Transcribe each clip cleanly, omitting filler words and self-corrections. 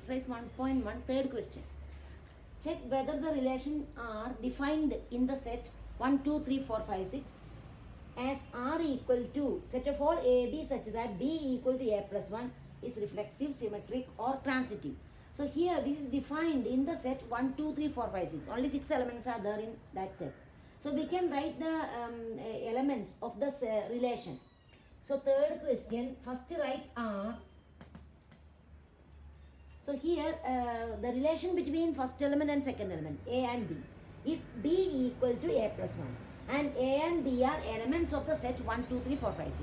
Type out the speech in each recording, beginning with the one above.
exercise 1.1 third question. Check whether the relation R defined in the set 1, 2, 3, 4, 5, 6 as R equal to set of all A, B such that B equal to A plus 1 is reflexive, symmetric or transitive. So here this is defined in the set 1, 2, 3, 4, 5, 6. Only 6 elements are there in that set. So we can write the elements of this relation. So third question, first write R. So here the relation between first element and second element A and B is B equal to A plus 1, and A and B are elements of the set 1, 2, 3, 4, 5, 6.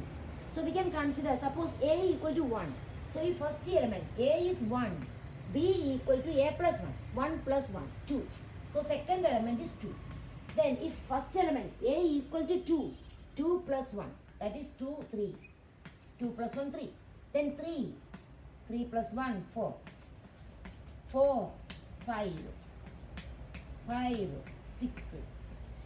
So we can consider, suppose A equal to 1. So if first element A is 1, B equal to A plus 1, 1 plus 1, 2. So second element is 2. Then if first element A equal to 2, 2 plus 1, that is 2, 3. 2 plus 1, 3. Then 3, 3 plus 1, 4. 4, 5, 5, 6.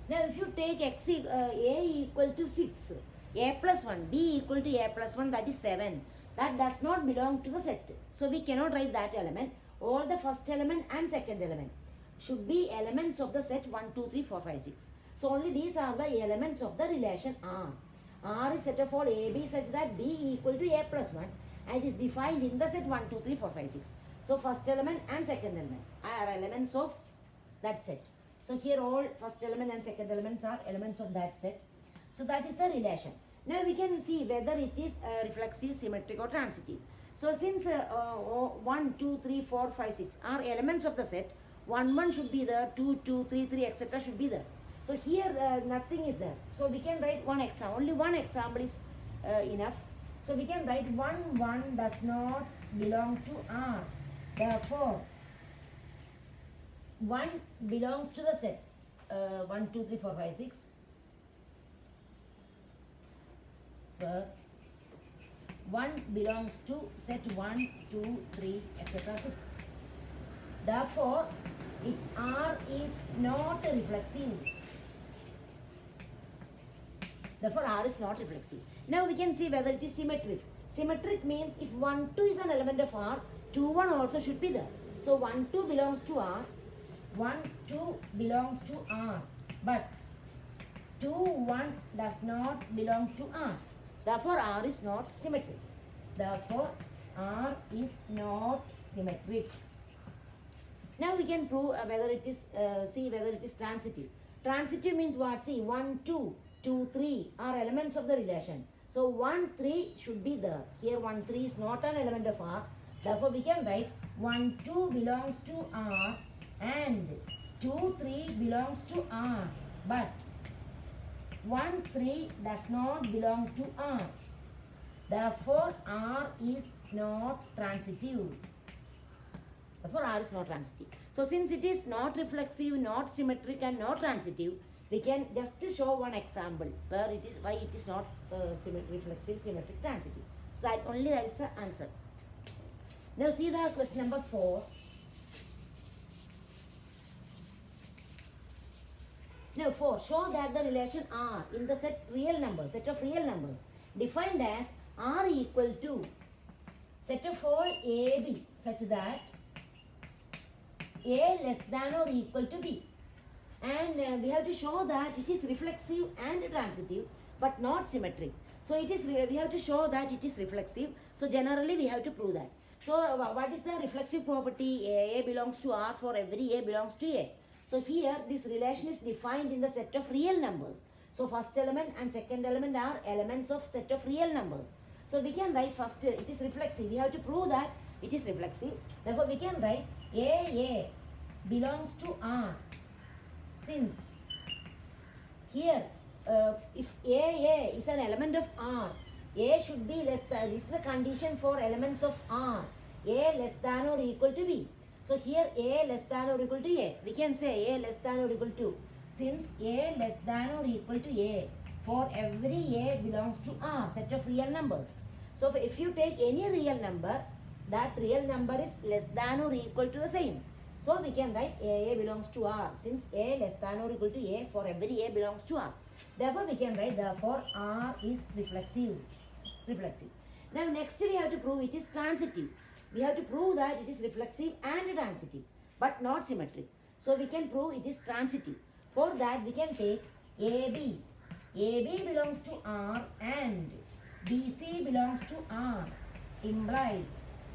Now if you take A equal to 6, A plus 1, B equal to A plus 1, that is 7. That does not belong to the set. So we cannot write that element. All the first element and second element should be elements of the set 1, 2, 3, 4, 5, 6. So only these are the elements of the relation R. R is set of all A, B such that B equal to A plus 1 and is defined in the set 1, 2, 3, 4, 5, 6. So first element and second element are elements of that set. So here all first element and second elements are elements of that set. So that is the relation. Now we can see whether it is reflexive, symmetric or transitive. So since 1, 2, 3, 4, 5, 6 are elements of the set, 1, 1 should be there, 2, 2, 3, 3 etc. should be there. So here nothing is there. So we can write one example. Only one example is enough. So we can write 1, 1 does not belong to R. Therefore, 1 belongs to the set 1, 2, 3, 4, 5, 6. 1 belongs to set 1, 2, 3, etc. 6. Therefore, R is not reflexive. Therefore, R is not reflexive. Now we can see whether it is symmetric. Symmetric means if 1, 2 is an element of R, 2, 1 also should be there. So 1, 2 belongs to R, 1, 2 belongs to R, but 2, 1 does not belong to R. Therefore, R is not symmetric. Therefore, R is not symmetric. Now we can prove whether it is, see whether it is transitive. Transitive means what? See, 1, 2, 2, 3 are elements of the relation. So 1, 3 should be there. Here 1, 3 is not an element of R. Therefore, we can write 1, 2 belongs to R and 2, 3 belongs to R. But 1, 3 does not belong to R. Therefore, R is not transitive. Therefore, R is not transitive. So, since it is not reflexive, not symmetric and not transitive, we can just show one example where it is, why it is not reflexive, symmetric, transitive. So, that is the answer. Now, see the question number 4. Now 4, show that the relation R in the set of real numbers defined as R equal to set of all AB such that A less than or equal to B. And we have to show that it is reflexive and transitive but not symmetric. So it is, we have to show that it is reflexive. So generally we have to prove that. So what is the reflexive property? A belongs to R for every A belongs to A. So here this relation is defined in the set of real numbers. So first element and second element are elements of set of real numbers. So we can write first, it is reflexive. We have to prove that it is reflexive. Therefore we can write A belongs to R. Since here if A is an element of R, A should be less than, this is the condition for elements of R. A less than or equal to B. So here A less than or equal to A. We can say A less than or equal to. Since A less than or equal to A, for every A belongs to R, set of real numbers. So if you take any real number, that real number is less than or equal to the same. So we can write A belongs to R. Since A less than or equal to A, for every A belongs to R. Therefore we can write, therefore R is reflexive. Now next we have to prove it is transitive. we have to prove that it is reflexive and transitive, but not symmetric. So we can prove it is transitive. For that, we can take AB. AB belongs to R and BC belongs to R, implies.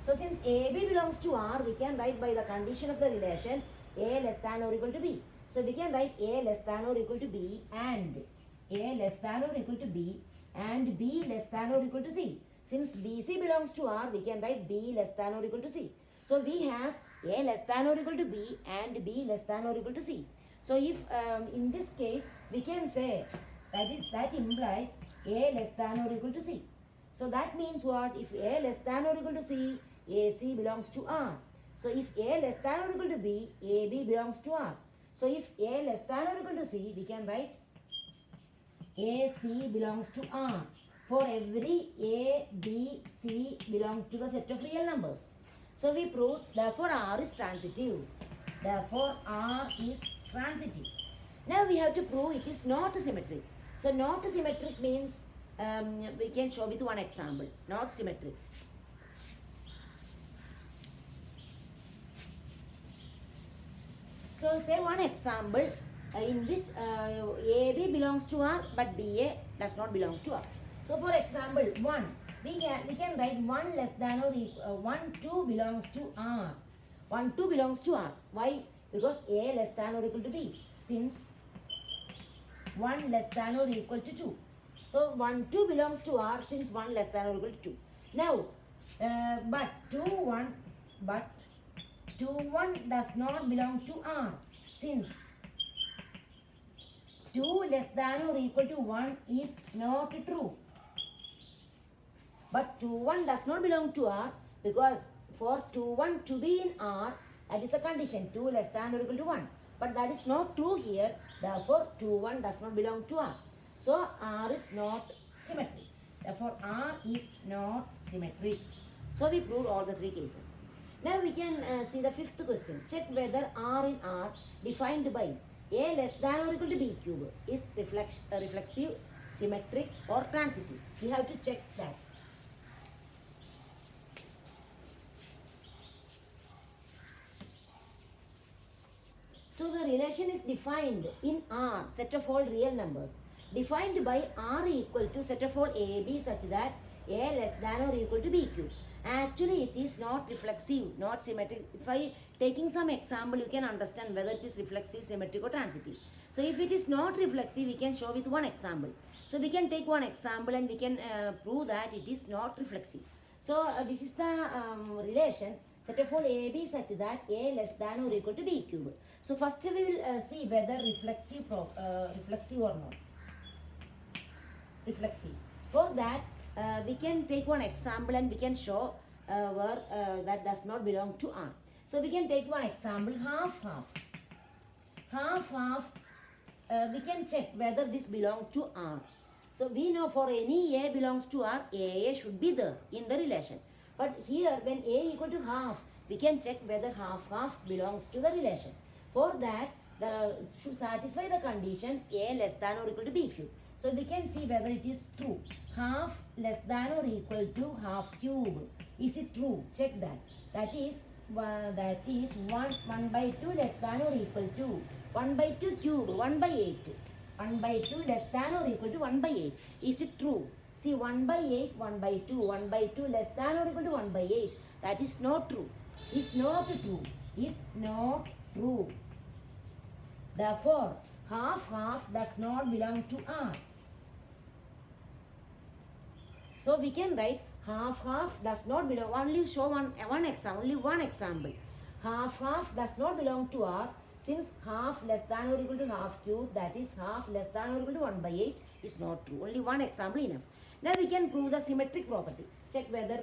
So since AB belongs to R, we can write by the condition of the relation A less than or equal to B. So we can write A less than or equal to B and A less than or equal to B and B less than or equal to C. Since BC belongs to R, we can write B less than or equal to C. So we have A less than or equal to B and B less than or equal to C. So if in this case, we can say that implies A less than or equal to C. So that means what? If A less than or equal to C, AC belongs to R. So if A less than or equal to B, AB belongs to R. So if A less than or equal to C, we can write AC belongs to R. For every A, B, C belong to the set of real numbers. So we proved, therefore R is transitive. Therefore R is transitive. Now we have to prove it is not symmetric. So not symmetric means we can show with one example. Not symmetric. So say one example in which AB belongs to R but BA does not belong to R. So for example 1, we can write 1 less than or equal 1 2 belongs to R. 1 2 belongs to R. Why? Because A less than or equal to B. Since 1 less than or equal to 2. So 1 2 belongs to R since 1 less than or equal to 2. Now but 2 1 does not belong to R since 2 less than or equal to 1 is not true. But 2 1 does not belong to R because for 2 1 to be in R, that is the condition, 2 less than or equal to 1. But that is not true here. Therefore 2 1 does not belong to R. So R is not symmetric. Therefore R is not symmetric. So we proved all the three cases. Now we can see the fifth question. Check whether R in R defined by A less than or equal to B cube is reflexive, symmetric or transitive. We have to check that. So the relation is defined in R, set of all real numbers, defined by R equal to set of all AB such that A less than or equal to B cube. Actually, it is not reflexive, not symmetric. If I taking some example, you can understand whether it is reflexive, symmetric or transitive. So if it is not reflexive, we can show with one example. So we can take one example and we can prove that it is not reflexive. So this is the relation set of all AB such that A less than or equal to B cube. So first we will see whether reflexive or not. Reflexive. For that we can take one example and we can show where that does not belong to R. So we can take one example, half. We can check whether this belongs to R. So we know for any A belongs to R, AA should be there in the relation. But here when A equal to half, we can check whether half belongs to the relation. For that, should satisfy the condition A less than or equal to B cube. So we can see whether it is true. Half less than or equal to half cube. Is it true? Check that. That is 1 by 2 less than or equal to 1 by 2 cube, 1 by 8. 1 by 2 less than or equal to 1 by 8. Is it true? See 1 by 8, 1 by 2, 1 by 2 less than or equal to 1 by 8. That is not true. Is not true. Is not true. Therefore, half does not belong to R. So we can write half does not belong. Only show one example. Only one example. Half does not belong to R since half less than or equal to half cube. That is half less than or equal to 1 by 8 is not true. Only one example enough. Now we can prove the symmetric property. Check whether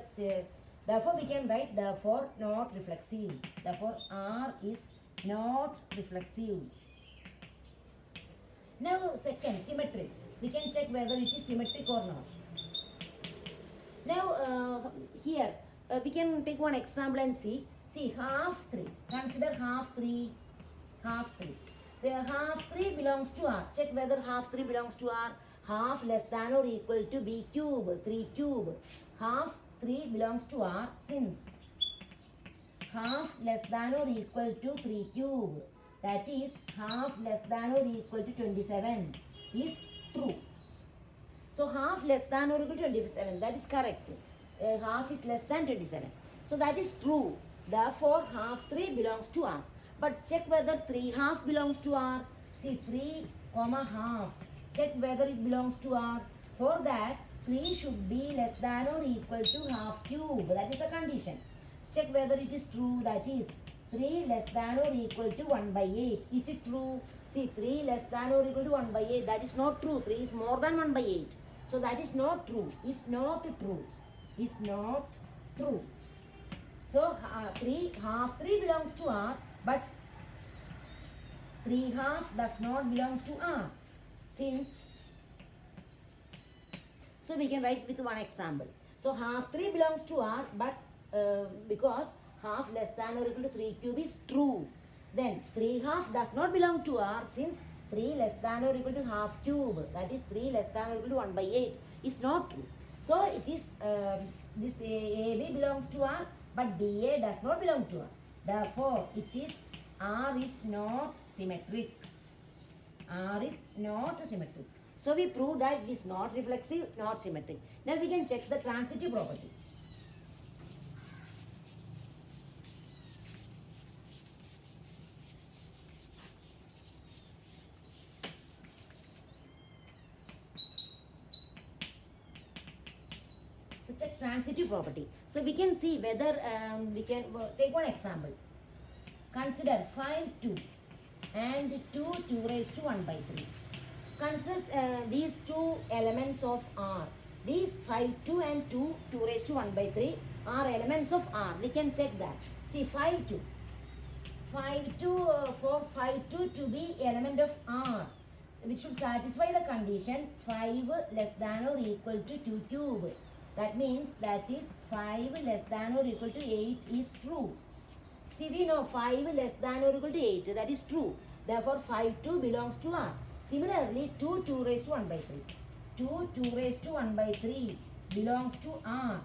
therefore we can write therefore not reflexive. Therefore R is not reflexive. Now second, symmetric. We can check whether it is symmetric or not. Now here we can take one example and see. See half 3. Consider half 3. Where half 3 belongs to R. Check whether half 3 belongs to R. Half less than or equal to B cube, 3 cube. Half 3 belongs to R since half less than or equal to 3 cube. That is half less than or equal to 27 is true. So half less than or equal to 27, that is correct. Half is less than 27. So that is true. Therefore half 3 belongs to R. But check whether 3 half belongs to R. See 3 comma half. Check whether it belongs to R. For that 3 should be less than or equal to half cube. That is the condition. Check whether it is true. That is 3 less than or equal to 1 by 8. Is it true? See 3 less than or equal to 1 by 8. That is not true. 3 is more than 1 by 8. So that is not true. Is not true. Is not true. So half 3 belongs to R, but 3 half does not belong to R. Since, so we can write with one example. So half 3 belongs to R, but because half less than or equal to 3 cube is true. Then 3 half does not belong to R, since 3 less than or equal to half cube, that is 3 less than or equal to 1 by 8 is not true. So it is this AB belongs to R, but BA does not belong to R. Therefore it is R is not symmetric. R is not symmetric. So we prove that it is not reflexive, not symmetric. Now we can check the transitive property. So check transitive property. So we can see whether we can take one example. Consider 5 2 and 2 2 raised to 1 by 3. Consider these two elements of R. These 5 2 and 2 2 raised to 1 by 3 are elements of R. We can check that. See 5 2. 5 2 for 5 2 to be element of R, which should satisfy the condition 5 less than or equal to 2 cube. That means that is 5 less than or equal to 8 is true. See, we know 5 less than or equal to 8, that is true. Therefore 5 2 belongs to R. Similarly 2 2 raised to 1 by 3. 2 2 raised to 1 by 3 belongs to R.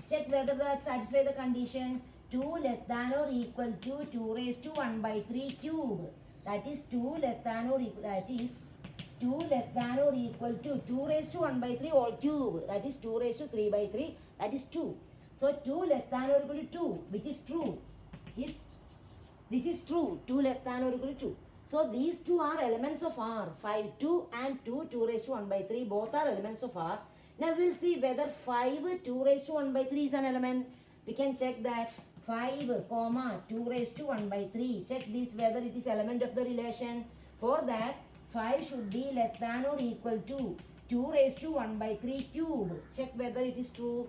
Check whether that satisfies the condition 2 less than or equal to 2 raised to 1 by 3 cube. That is 2 less than or equal, that is 2 less than or equal to 2 raised to 1 by 3 all cube. That is 2 raised to 3 by 3. That is 2. So 2 less than or equal to 2, which is true. This is true. 2 less than or equal to 2. So these two are elements of R. 5 2 and 2 2 raised to 1 by 3 both are elements of R. Now we will see whether 5 2 raised to 1 by 3 is an element. We can check that 5 comma 2 raised to 1 by 3. Check this whether it is element of the relation. For that 5 should be less than or equal to 2 raised to 1 by 3 cube. Check whether it is true.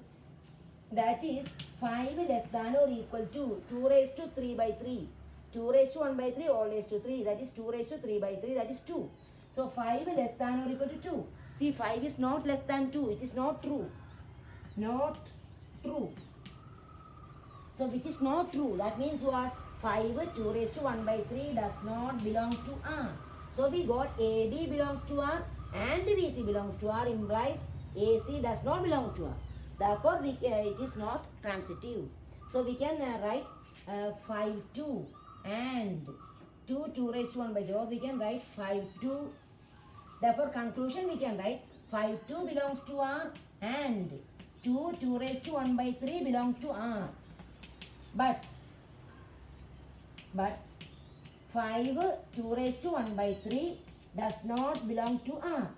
That is 5 less than or equal to 2 raised to 3 by 3. 2 raised to 1 by 3 all raised to 3. That is 2 raised to 3 by 3. That is 2. So 5 less than or equal to 2. See, 5 is not less than 2. It is not true. Not true. So which is not true. That means what? 5 2 raised to 1 by 3 does not belong to R. So we got AB belongs to R and BC belongs to R, implies AC does not belong to R. Therefore it is not transitive. So we can write 5 2 and 2 2 raised to 1 by 3. Or we can write 5 2. Therefore conclusion we can write 5 2 belongs to R and 2 2 raised to 1 by 3 belongs to R. But 5 2 raised to 1 by 3 does not belong to R.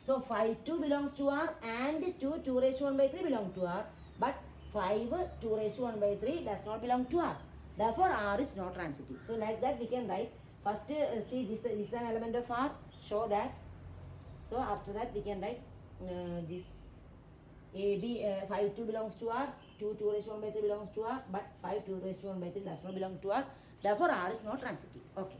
So 5 2 belongs to R and 2 2 raised to 1 by 3 belong to R. But 5 2 raised to 1 by 3 does not belong to R. Therefore R is not transitive. So like that we can write. First see this is an element of R. Show that. So after that we can write this AB 5 2 belongs to R. 2 2 raised to 1 by 3 belongs to R. But 5 2 raised to 1 by 3 does not belong to R. Therefore R is not transitive. Okay.